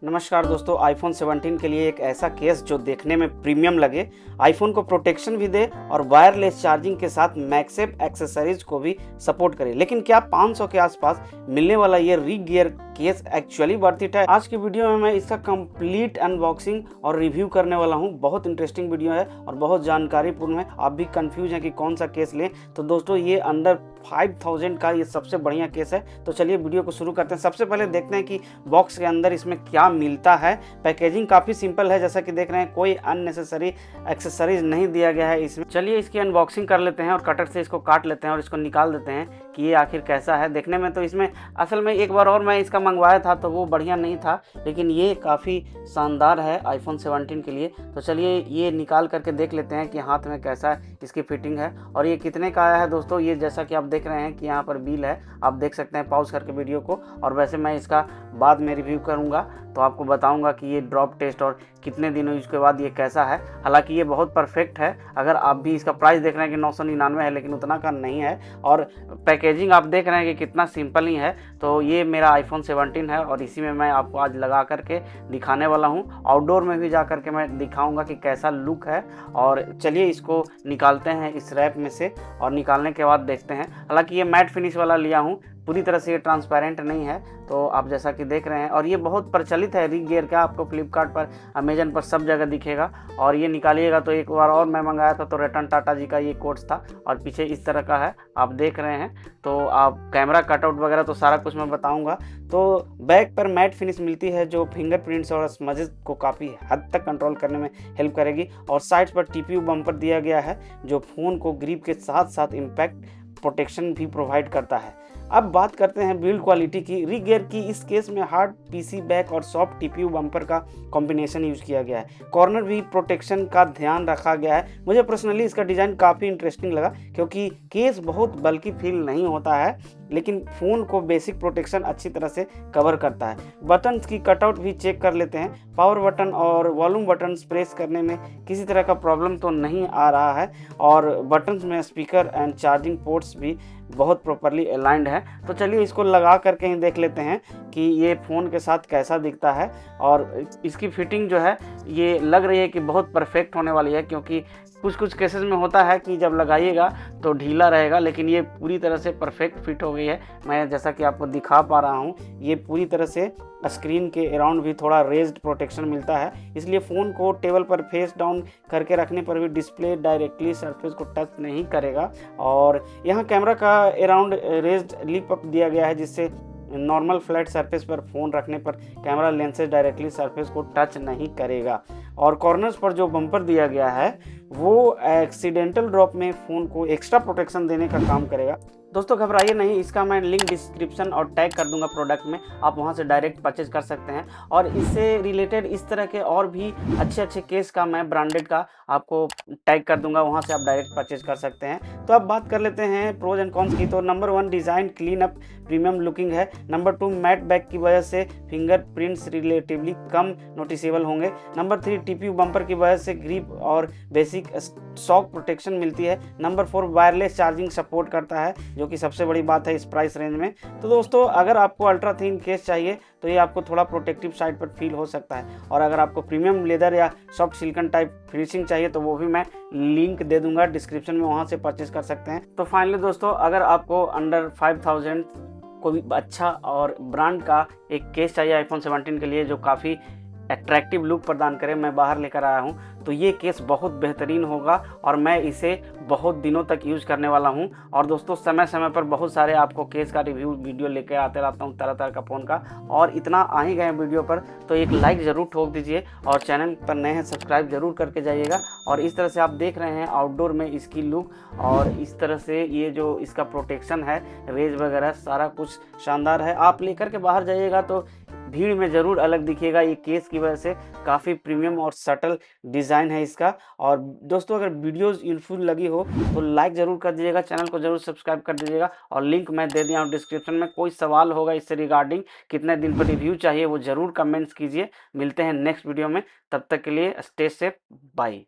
नमस्कार दोस्तों, आईफोन 17 के लिए एक ऐसा केस जो देखने में प्रीमियम लगे, आईफोन को प्रोटेक्शन भी दे और वायरलेस चार्जिंग के साथ मैगसेफ एक्सेसरीज को भी सपोर्ट करे। लेकिन क्या 500 के आसपास मिलने वाला ये री gear case actually worth it है? आज की वीडियो में मैं इसका कंप्लीट अनबॉक्सिंग और रिव्यू करने वाला हूँ। बहुत इंटरेस्टिंग वीडियो है और बहुत जानकारीपूर्ण है। आप भी कंफ्यूज हैं कि कौन सा केस लें, तो दोस्तों ये अंडर 5000 का ये सबसे बढ़िया केस है। तो चलिए वीडियो को शुरू करते हैं। सबसे पहले देखते हैं कि बॉक्स के अंदर इसमें क्या मिलता है। पैकेजिंग काफ़ी सिंपल है, जैसा कि देख रहे हैं, कोई अननेसेसरी एक्सेसरीज नहीं दिया गया है इसमें। चलिए इसकी अनबॉक्सिंग कर लेते हैं और कटर से इसको काट लेते हैं और इसको निकाल देते हैं कि ये आखिर कैसा है। देखने में तो इसमें असल में एक बार और मैं इसका मंगवाया था तो वो बढ़िया नहीं था, लेकिन ये काफ़ी शानदार है आईफोन 17 के लिए। तो चलिए ये निकाल करके देख लेते हैं कि हाथ में कैसा इसकी फिटिंग है और ये कितने का आया है। दोस्तों ये जैसा कि आप देख रहे हैं कि यहाँ पर बिल है, आप देख सकते हैं पॉज करके वीडियो को। और वैसे मैं इसका बाद में रिव्यू करूँगा तो आपको बताऊंगा कि ये ड्रॉप टेस्ट और कितने दिनों इसके बाद ये कैसा है। हालांकि ये बहुत परफेक्ट है। अगर आप भी इसका प्राइस देख रहे हैं कि 999 है, लेकिन उतना का नहीं है। और पैकेजिंग आप देख रहे हैं कि कितना सिंपल ही है। तो ये मेरा आईफोन 17 है और इसी में मैं आपको आज लगा करके दिखाने वाला हूँ। आउटडोर में भी जा करके मैं दिखाऊंगा कि कैसा लुक है। और चलिए इसको निकालते हैं इस रैप में से और निकालने के बाद देखते हैं। हालांकि ये मैट फिनिश वाला लिया हूँ, पूरी तरह से ये ट्रांसपेरेंट नहीं है, तो आप जैसा कि देख रहे हैं। और ये बहुत प्रचलित है री गियर का, आपको फ्लिपकार्ट पर, अमेजन पर सब जगह दिखेगा। और ये निकालिएगा तो एक बार और मैं मंगाया था तो रतन टाटा जी का ये कोट्स था और पीछे इस तरह का है, आप देख रहे हैं। तो आप कैमरा कटआउट वगैरह तो सारा कुछ मैं बताऊंगा। तो बैक पर मैट फिनिश मिलती है जो फिंगरप्रिंट्स और स्मजेस को काफ़ी हद तक कंट्रोल करने में हेल्प करेगी। और साइड्स पर टीपीयू बम्पर दिया गया है जो फ़ोन को ग्रिप के साथ साथ इम्पैक्ट प्रोटेक्शन भी प्रोवाइड करता है। अब बात करते हैं बिल्ड क्वालिटी की। री गियर की इस केस में हार्ड पीसी बैक और सॉफ्ट टीपीयू बम्पर का कॉम्बिनेशन यूज किया गया है। कॉर्नर भी प्रोटेक्शन का ध्यान रखा गया है। मुझे पर्सनली इसका डिज़ाइन काफ़ी इंटरेस्टिंग लगा क्योंकि केस बहुत बल्कि फील नहीं होता है, लेकिन फ़ोन को बेसिक प्रोटेक्शन अच्छी तरह से कवर करता है। बटन की कटआउट भी चेक कर लेते हैं। पावर बटन और वॉल्यूम बटन प्रेस करने में किसी तरह का प्रॉब्लम तो नहीं आ रहा है। और बटन्स में स्पीकर एंड चार्जिंग पोर्ट्स भी बहुत प्रॉपरली अलाइंड है। तो चलिए इसको लगा करके ही देख लेते हैं कि ये फ़ोन के साथ कैसा दिखता है। और इसकी फिटिंग जो है ये लग रही है कि बहुत परफेक्ट होने वाली है, क्योंकि कुछ केसेस में होता है कि जब लगाइएगा तो ढीला रहेगा, लेकिन ये पूरी तरह से परफेक्ट फिट हो गई है। मैं जैसा कि आपको दिखा पा रहा हूँ, ये पूरी तरह से स्क्रीन के अराउंड भी थोड़ा रेज्ड प्रोटेक्शन मिलता है, इसलिए फ़ोन को टेबल पर फेस डाउन करके रखने पर भी डिस्प्ले डायरेक्टली सरफेस को टच नहीं करेगा। और यहाँ कैमरा का अराउंड रेज्ड लिप अप दिया गया है, जिससे नॉर्मल फ्लैट सरफेस पर फ़ोन रखने पर कैमरा लेंसेज डायरेक्टली सरफेस को टच नहीं करेगा। और कॉर्नर्स पर जो बम्पर दिया गया है वो एक्सीडेंटल ड्रॉप में फ़ोन को एक्स्ट्रा प्रोटेक्शन देने का काम करेगा। दोस्तों घबराइए नहीं, इसका मैं लिंक डिस्क्रिप्शन और टैग कर दूंगा प्रोडक्ट में, आप वहां से डायरेक्ट परचेज कर सकते हैं। और इससे रिलेटेड इस तरह के और भी अच्छे केस का मैं ब्रांडेड का आपको टैग कर दूंगा, वहां से आप डायरेक्ट परचेज कर सकते हैं। तो अब बात कर लेते हैं प्रोज एंड कॉन्स की। तो number 1, design clean up premium looking है। नंबर 2, मैट बैक की वजह से फिंगरप्रिंट्स रिलेटिवली कम नोटिसेबल होंगे। नंबर 3, टीपीयू बम्पर की वजह से ग्रिप और बेसिक शॉक प्रोटेक्शन मिलती है। नंबर 4, वायरलेस चार्जिंग सपोर्ट करता है, जो कि सबसे बड़ी बात है इस प्राइस रेंज में। तो दोस्तों अगर आपको अल्ट्रा थिन केस चाहिए तो ये आपको थोड़ा प्रोटेक्टिव साइड पर फील हो सकता है। और अगर आपको प्रीमियम लेदर या सॉफ्ट सिलिकॉन टाइप फिनिशिंग चाहिए तो वो भी मैं लिंक दे दूंगा डिस्क्रिप्शन में, वहां से परचेज कर सकते हैं। तो फाइनली दोस्तों, अगर आपको अंडर 5000 कोई अच्छा और ब्रांड का एक केस चाहिए आईफोन 17 के लिए जो काफ़ी अट्रैक्टिव लुक प्रदान करे, मैं बाहर लेकर आया हूँ, तो ये केस बहुत बेहतरीन होगा और मैं इसे बहुत दिनों तक यूज़ करने वाला हूँ। और दोस्तों समय समय पर बहुत सारे आपको केस का रिव्यू वीडियो लेके आते रहता हूँ, तरह तरह का फ़ोन का। और इतना आ ही गए वीडियो पर तो एक लाइक ज़रूर ठोक दीजिए और चैनल पर नए हैं सब्सक्राइब जरूर करके जाइएगा। और इस तरह से आप देख रहे हैं आउटडोर में इसकी लुक, और इस तरह से ये जो इसका प्रोटेक्शन है, रेज वगैरह सारा कुछ शानदार है। आप लेकर के बाहर जाइएगा तो भीड़ में ज़रूर अलग दिखिएगा। ये केस की वजह से काफ़ी प्रीमियम और सटल डिज़ाइन है इसका। और दोस्तों अगर वीडियोस यूजफुल लगी हो तो लाइक ज़रूर कर दीजिएगा, चैनल को ज़रूर सब्सक्राइब कर दीजिएगा। और लिंक मैं दे दिया हूँ डिस्क्रिप्शन में। कोई सवाल होगा इससे रिगार्डिंग, कितने दिन पर रिव्यू चाहिए, वो ज़रूर कमेंट्स कीजिए। मिलते हैं नेक्स्ट वीडियो में, तब तक के लिए स्टे सेफ, बाय।